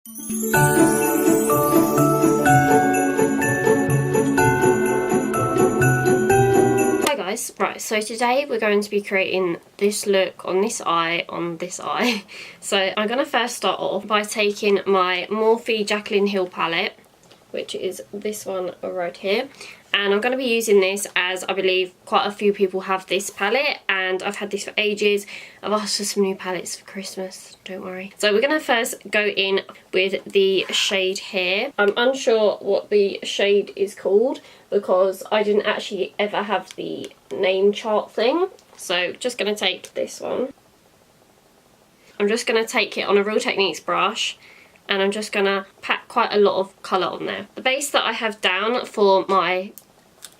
Hi guys, right, so today we're going to be creating this look on this eye, So I'm going to first start off by taking my Morphe Jaclyn Hill palette, which is this one right here. And I'm going to be using this as I believe quite a few people have this palette, and I've had this for ages. I've asked for some new palettes for Christmas, don't worry. So we're going to first go in with the shade here. I'm unsure what the shade is called because I didn't actually ever have the name chart thing. So just going to take this one. I'm just going to take it on a Real Techniques brush, and I'm just going to pack quite a lot of colour on there. The base that I have down for my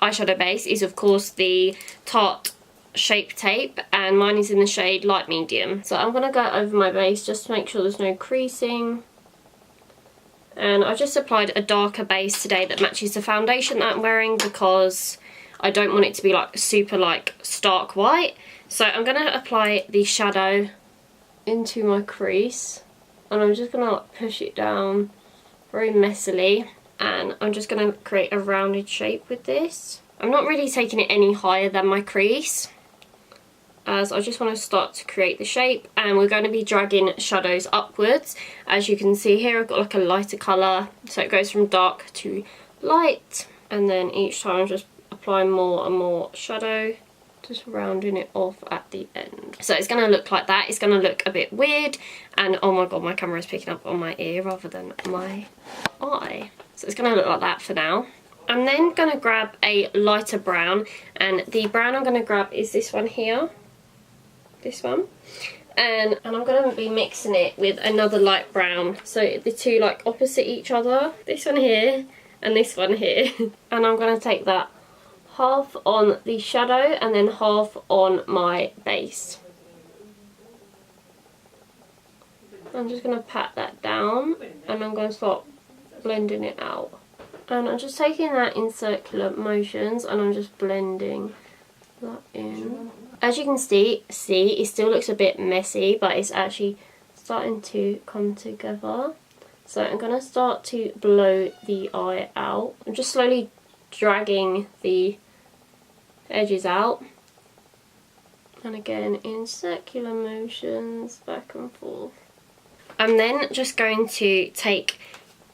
eyeshadow base is of course the Tarte Shape Tape, and mine is in the shade Light Medium. So I'm going to go over my base just to make sure there's no creasing. And I just applied a darker base today that matches the foundation that I'm wearing because I don't want it to be like super like stark white. So I'm going to apply the shadow into my crease. And I'm just going to like push it down very messily, and I'm just going to create a rounded shape with this. I'm not really taking it any higher than my crease, as I just want to start to create the shape, and we're going to be dragging shadows upwards. As you can see here, I've got like a lighter colour, so it goes from dark to light, and then each time I'm just applying more and more shadow, just rounding it off at the end. So it's going to look like that. It's going to look a bit weird, and oh my god, my camera is picking up on my ear rather than my eye. So it's going to look like that for now. I'm then going to grab a lighter brown, and the brown I'm going to grab is this one here. This one. And I'm going to be mixing it with another light brown. So the two like opposite each other. This one here and this one here. And I'm going to take that half on the shadow and then half on my base. I'm just going to pat that down, and I'm going to start blending it out. And I'm just taking that in circular motions, and I'm just blending that in. As you can see, it still looks a bit messy, but it's actually starting to come together. So I'm going to start to blow the eye out. I'm just slowly dragging the edges out, and again in circular motions back and forth. I'm then just going to take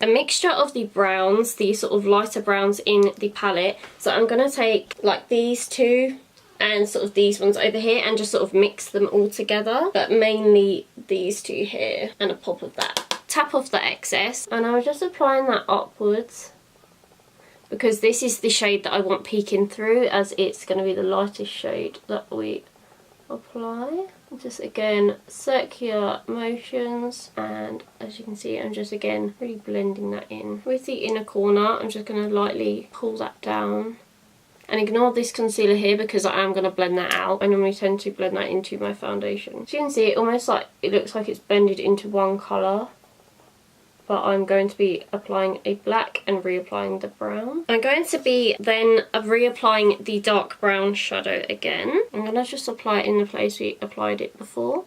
a mixture of the browns, the sort of lighter browns in the palette. So I'm going to take like these two and sort of these ones over here and just sort of mix them all together, but mainly these two here and a pop of that. Tap off the excess, and I'm just applying that upwards, because this is the shade that I want peeking through, as it's going to be the lightest shade that we apply. Just again circular motions, and as you can see I'm just again really blending that in. With the inner corner I'm just going to lightly pull that down, and ignore this concealer here because I am going to blend that out. I normally tend to blend that into my foundation. As you can see, it almost like it looks like it's blended into one colour, but I'm going to be applying a black and reapplying the brown. I'm going to be then reapplying the dark brown shadow again. I'm going to just apply it in the place we applied it before,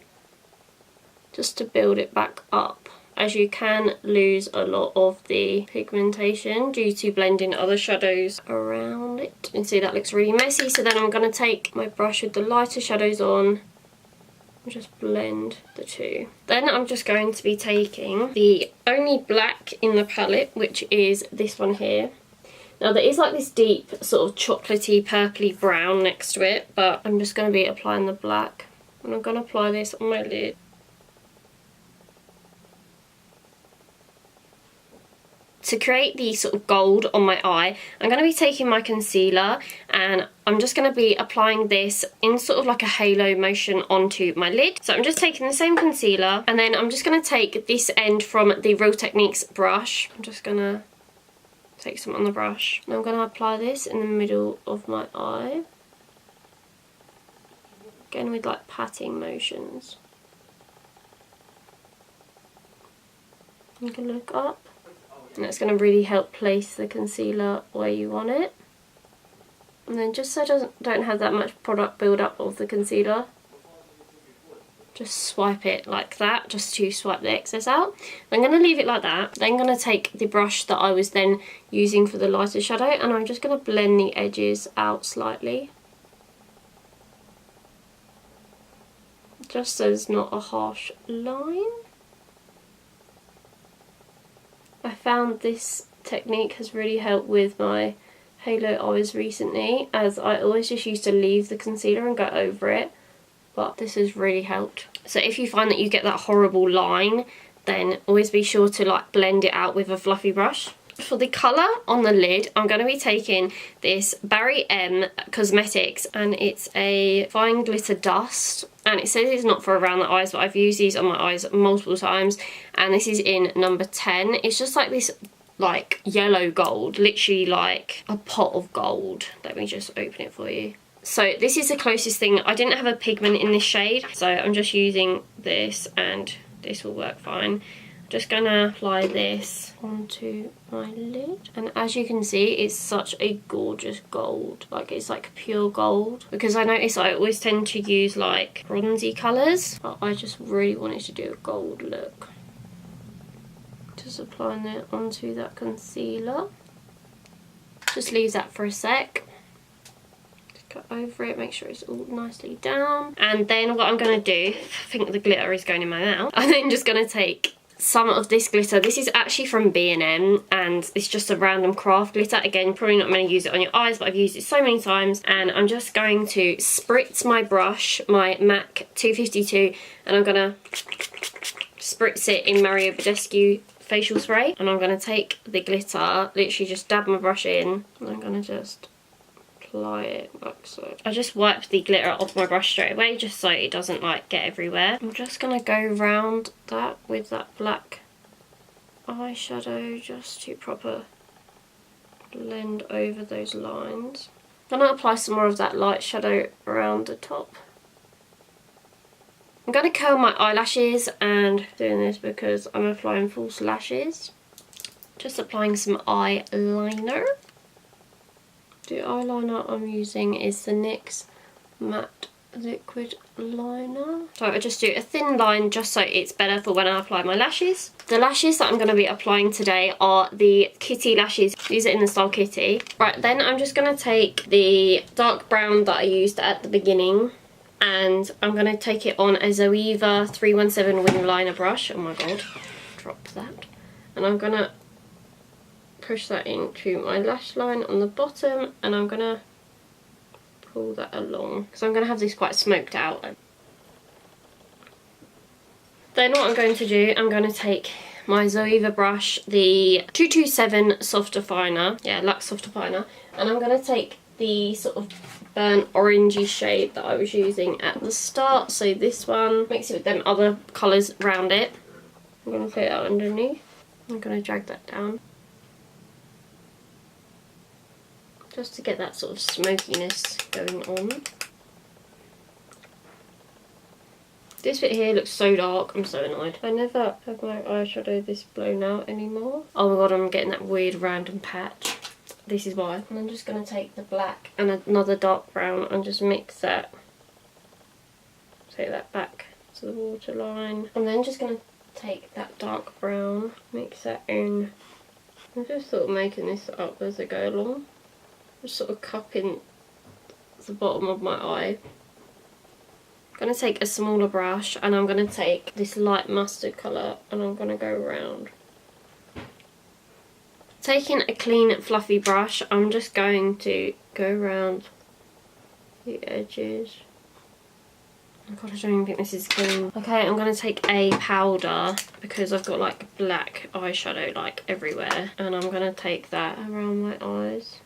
just to build it back up, as you can lose a lot of the pigmentation due to blending other shadows around it. You can see that looks really messy, so then I'm going to take my brush with the lighter shadows on, just blend the two. Then I'm just going to be taking the only black in the palette, which is this one here. Now there is like this deep sort of chocolatey purpley brown next to it, but I'm just going to be applying the black, and I'm going to apply this on my lid. To create the sort of gold on my eye, I'm going to be taking my concealer, and I'm just going to be applying this in sort of like a halo motion onto my lid. So I'm just taking the same concealer, and then I'm just going to take this end from the Real Techniques brush. I'm just going to take some on the brush, and I'm going to apply this in the middle of my eye. Again with like patting motions. You can look up. And it's going to really help place the concealer where you want it. And then just so it don't have that much product build up of the concealer, just swipe it like that, just to swipe the excess out. I'm going to leave it like that. Then I'm going to take the brush that I was then using for the lighter shadow, and I'm just going to blend the edges out slightly, just so there's not a harsh line. I found this technique has really helped with my halo eyes recently, as I always just used to leave the concealer and go over it, but this has really helped. So if you find that you get that horrible line, then always be sure to like blend it out with a fluffy brush. For the colour on the lid, I'm going to be taking this Barry M Cosmetics, and it's a fine glitter dust, and it says it's not for around the eyes, but I've used these on my eyes multiple times, and this is in number 10. It's just like this like yellow gold, literally like a pot of gold. Let me just open it for you. So this is the closest thing. I didn't have a pigment in this shade, so I'm just using this, and this will work fine. Just gonna apply this onto my lid, and as you can see, it's such a gorgeous gold. Like, it's like pure gold, because I notice I always tend to use like bronzy colours, but I just really wanted to do a gold look. Just applying it onto that concealer. Just leave that for a sec. Just go over it, make sure it's all nicely down. And then what I'm gonna do, I think the glitter is going in my mouth, I'm then just gonna take some of this glitter. This is actually from B&M, and it's just a random craft glitter. Again, probably not going to use it on your eyes, but I've used it so many times. And I'm just going to spritz my brush, my MAC 252, and I'm going to spritz it in Mario Badescu facial spray. And I'm going to take the glitter, literally just dab my brush in, and I'm going to just apply it like so. I just wiped the glitter off my brush straight away, just so it doesn't like get everywhere. I'm just gonna go around that with that black eyeshadow, just to proper blend over those lines. I'm gonna apply some more of that light shadow around the top. I'm gonna curl my eyelashes, and doing this because I'm applying false lashes. Just applying some eyeliner. The eyeliner I'm using is the NYX Matte Liquid Liner. So I just do a thin line just so it's better for when I apply my lashes. The lashes that I'm going to be applying today are the Kitty lashes. These are in the style Kitty. Right, then I'm just going to take the dark brown that I used at the beginning, and I'm going to take it on a Zoeva 317 wing liner brush. Oh my god, drop that. And I'm going to push that into my lash line on the bottom, and I'm gonna pull that along because I'm gonna have this quite smoked out. Then what I'm going to do, I'm going to take my Zoeva brush, the 227 soft definer, yeah, Luxe soft definer, and I'm going to take the sort of burnt orangey shade that I was using at the start, so this one, mix it with them other colours around it. I'm going to put it out underneath. I'm going to drag that down, just to get that sort of smokiness going on. This bit here looks so dark, I'm so annoyed. I never have my eyeshadow this blown out anymore. Oh my god, I'm getting that weird random patch. This is why. And I'm just going to take the black and another dark brown and just mix that. Take that back to the waterline. I'm then just going to take that dark brown, mix that in. I'm just sort of making this up as I go along. Just sort of cupping the bottom of my eye. I'm going to take a smaller brush, and I'm going to take this light mustard colour, and I'm going to go around. Taking a clean fluffy brush, I'm just going to go around the edges. Oh god, I don't even think this is clean. Okay, I'm going to take a powder because I've got like black eyeshadow like everywhere, and I'm going to take that around my eyes.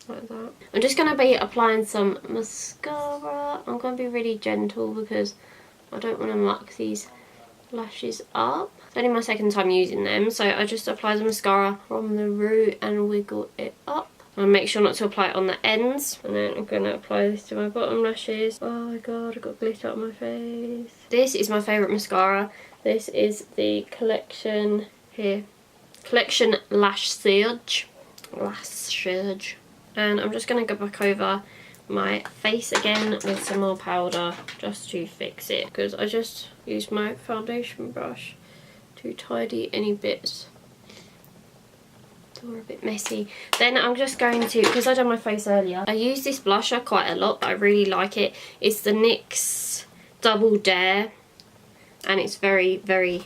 Like that. I'm just going to be applying some mascara. I'm going to be really gentle because I don't want to muck these lashes up. It's only my second time using them, so I just apply the mascara from the root and wiggle it up. And make sure not to apply it on the ends. And then I'm going to apply this to my bottom lashes. Oh my god, I've got glitter on my face. This is my favourite mascara. This is the Collection here. Collection Lash Surge. Lash Surge. And I'm just going to go back over my face again with some more powder just to fix it, because I just used my foundation brush to tidy any bits that were a bit messy. Then I'm just going to, because I done my face earlier, I use this blusher quite a lot, but I really like it. It's the NYX Double Dare, and it's very, very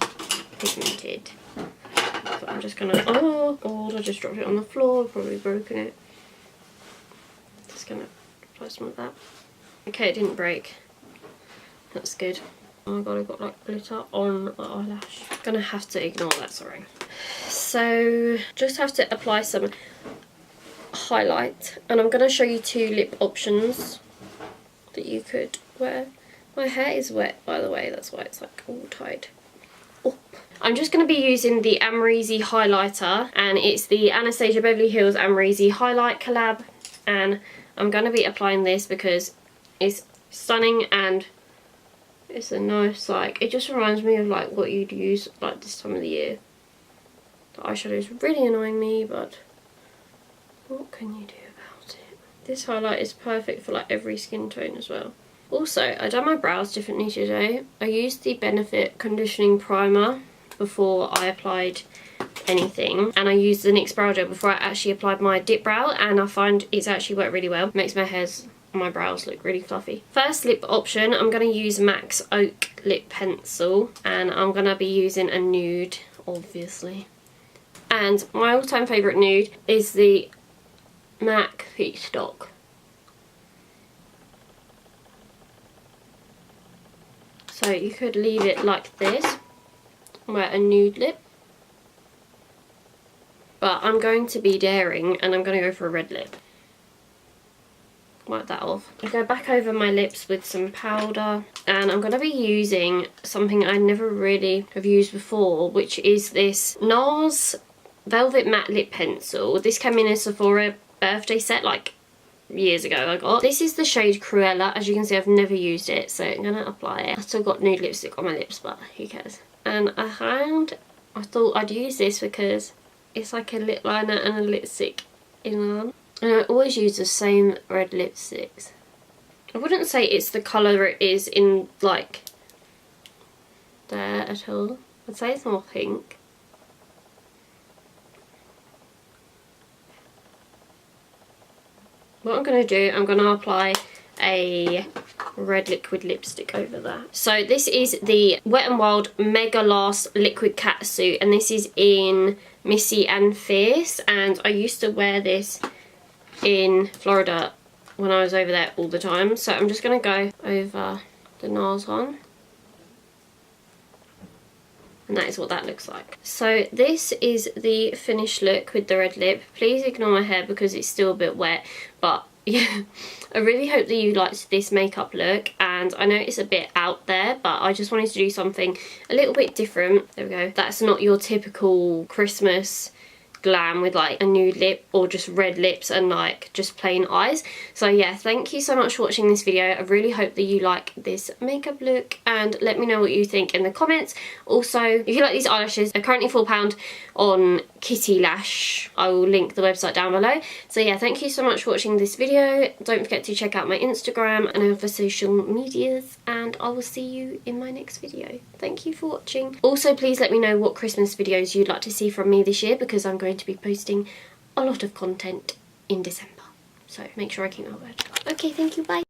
pigmented. So I'm just gonna, oh god, I just dropped it on the floor, probably broken it. Just gonna apply some of that. Okay, it didn't break. That's good. Oh my god, I've got like glitter on the eyelash. Gonna have to ignore that, sorry. So, just have to apply some highlight. And I'm gonna show you 2 lip options that you could wear. My hair is wet, by the way, that's why it's like all tied up. I'm just going to be using the Amrezy highlighter, and it's the Anastasia Beverly Hills Amrezy Highlight collab, and I'm going to be applying this because it's stunning and it's a nice, like, it just reminds me of like what you'd use like this time of the year. The eyeshadow is really annoying me, but what can you do about it? This highlight is perfect for like every skin tone as well. Also, I done my brows differently today. I used the Benefit Conditioning Primer before I applied anything, and I used the NYX Brow Gel before I actually applied my dip brow, and I find it's actually worked really well. Makes my hairs and my brows look really fluffy. First lip option, I'm going to use MAC's Oak Lip Pencil, and I'm going to be using a nude, obviously. And my all-time favourite nude is the MAC Peach Stock. So you could leave it like this, wear a nude lip. But I'm going to be daring and I'm going to go for a red lip. Wipe that off. I go back over my lips with some powder, and I'm going to be using something I never really have used before, which is this NARS Velvet Matte Lip Pencil. This came in a Sephora birthday set like years ago I got. This is the shade Cruella. As you can see, I've never used it, so I'm gonna apply it. I still got nude lipstick on my lips, but who cares. And I thought I'd use this because it's like a lip liner and a lipstick in one. And I always use the same red lipsticks. I wouldn't say it's the colour it is in like there at all. I'd say it's more pink. What I'm going to do, I'm going to apply a red liquid lipstick over that. So this is the Wet n Wild Mega Last Liquid Catsuit, and this is in Missy and Fierce, and I used to wear this in Florida when I was over there all the time. So I'm just going to go over the NARS one. And that is what that looks like. So this is the finished look with the red lip. Please ignore my hair because it's still a bit wet, but yeah, I really hope that you liked this makeup look, and I know it's a bit out there, but I just wanted to do something a little bit different. There we go. That's not your typical Christmas glam with like a nude lip or just red lips and like just plain eyes. So yeah, thank you so much for watching this video. I really hope that you like this makeup look, and let me know what you think in the comments. Also, if you like these eyelashes, they're currently £4 on Kitty Lash. I will link the website down below. So yeah, thank you so much for watching this video. Don't forget to check out my Instagram and other social medias, and I will see you in my next video. Thank you for watching. Also, please let me know what Christmas videos you'd like to see from me this year, because I'm going to be posting a lot of content in December. So make sure I keep my word. Okay, thank you, bye.